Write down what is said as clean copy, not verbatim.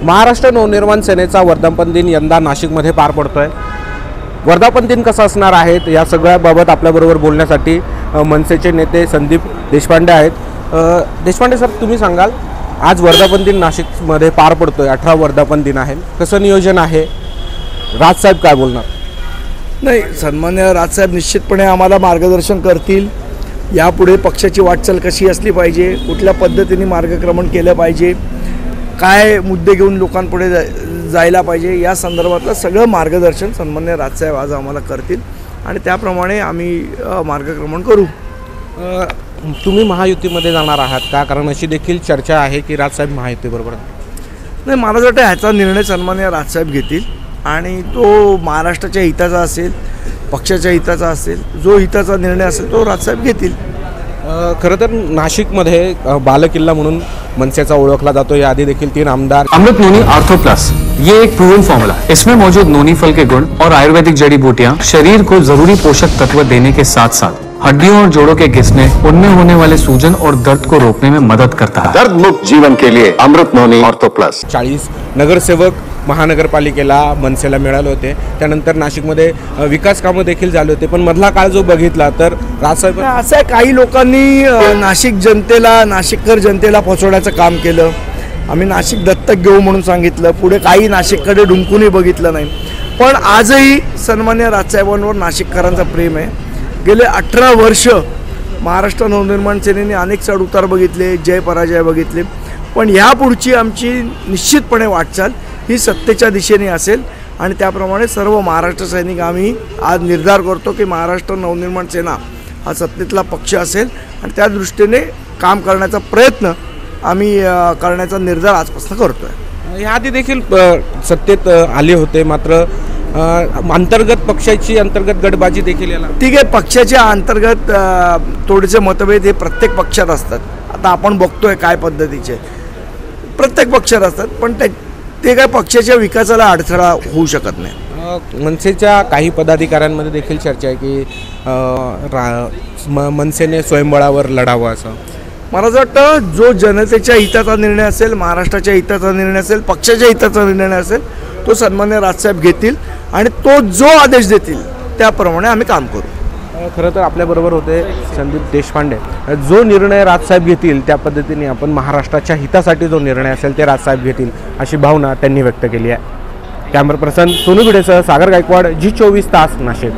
महाराष्ट्र नवनिर्माण सेनेचा वर्धापन दिन यंदा नाशिकमध्ये पार पडतोय। वर्धापन दिन कसा असणार आहे या सगळ्याबाबत आपल्याबरोबर बोलण्यासाठी मनसेचे नेते संदीप देशपांडे आहेत। देशपांडे सर, तुम्ही सांगाल, आज वर्धापन दिन नाशिकमध्ये पार पडतोय, 18 वर्धापन दिन आहे, कसं नियोजन आहे? राजसाहेब काय बोलणार? नाही, सन्मान्य राजसाहेब निश्चितपणे आम्हाला मार्गदर्शन करतील। यापुढे पक्षाची वाटचाल कशी असली पाहिजे, कुठल्या पद्धतीने मार्गक्रमण केलं पाहिजे, काय मुद्दे घेऊन लोकांपुढे जायला पाहिजे, या संदर्भातलं सगळं मार्गदर्शन सन्मान्य राजसाहेब आज आम्हाला करतील आणि त्याप्रमाणे आम्ही मार्गक्रमण करू। तुम्ही महायुतीमध्ये जाणार आहात का? कारण अशी देखील चर्चा आहे की राजसाहेब महायुतीबरोबर नाही, मला वाटतं ह्याचा निर्णय सन्मान्य राजसाहेब घेतील आणि तो महाराष्ट्राच्या हिताचा असेल, पक्षाच्या हिताचा असेल, जो हिताचा निर्णय असेल तो राजसाहेब घेतील। खरं तर नाशिकमध्ये बालकिल्ला म्हणून मनसेचा ओळखला जातो। याआधी देखील 3 आमदार। अमृत नोनी आर्थो प्लस, ये एक प्रूवन फॉर्मूला है। इसमें मौजूद नोनी फल के गुण और आयुर्वेदिक जड़ी बूटियां शरीर को जरूरी पोषक तत्व देने के साथ साथ हड्डियों और जोड़ों के घिसने, उनमें होने वाले सूजन और दर्द को रोकने में मदद करता है। दर्द मुक्त जीवन के लिए अमृत नोनी आर्थो प्लस। 40 नगरसेवक महानगरपालिकेला मनसेला मिळाले होते। त्यानंतर नाशिकमध्ये विकास कामं देखील झाले होते, पण मधला काळ जो बघितला तर राजसाहेब असं आहे, काही लोकांनी नाशिक जनतेला, नाशिककर जनतेला फसवण्याचं काम केलं। आम्ही नाशिक दत्तक घेऊ म्हणून सांगितलं, पुढे काही नाशिककडे डुंकूनही बघितलं नाही। पण आजही सन्मान्य राजसाहेबांवर नाशिककरांचा प्रेम आहे। गेले 18 वर्ष महाराष्ट्र नवनिर्माण सेनेने अनेक चढ उतार बघितले, जय पराजय बघितले, पण यापुढची आमची निश्चितपणे वाटचाल ही सत्तेच्या दिशेने असेल आणि त्याप्रमाणे सर्व महाराष्ट्र सैनिक आम्ही आज निर्धार करतो की महाराष्ट्र नवनिर्माण सेना हा सत्तेतला पक्ष असेल आणि त्या दृष्टीने काम करण्याचा प्रयत्न आम्ही करण्याचा निर्धार आजपासून करतोय। याआधी देखील सत्तेत आले होते, मात्र अंतर्गत पक्षाची अंतर्गत गटबाजी देखील याला ठीक आहे। पक्षाच्या अंतर्गत थोडेसे मतभेद हे प्रत्येक पक्षात असतात। आता आपण बघतोय काय पद्धतीचे प्रत्येक पक्षात असतात, पण ते काय पक्षाच्या विकासाला अडथळा होऊ शकत नाही। मनसेच्या काही पदाधिकाऱ्यांमध्ये देखील चर्चा आहे की मनसेने स्वयंबळावर लढावं असं। मला असं वाटतं जो जनतेच्या हिताचा निर्णय असेल, महाराष्ट्राच्या हिताचा निर्णय असेल, पक्षाच्या हिताचा निर्णय असेल, तो सन्मान्य राजसाहेब घेतील आणि तो जो आदेश देतील त्याप्रमाणे आम्ही काम करू। खरं तर आपल्याबरोबर होते संदीप देशपांडे। जो निर्णय राजसाहेब घेतील त्या पद्धतीने आपण महाराष्ट्राच्या हितासाठी जो निर्णय असेल ते राजसाहेब घेतील अशी भावना त्यांनी व्यक्त केली आहे। कॅमेरा पर्सन सोनू भिडेसह सागर गायकवाड, G24 तास, नाशिक।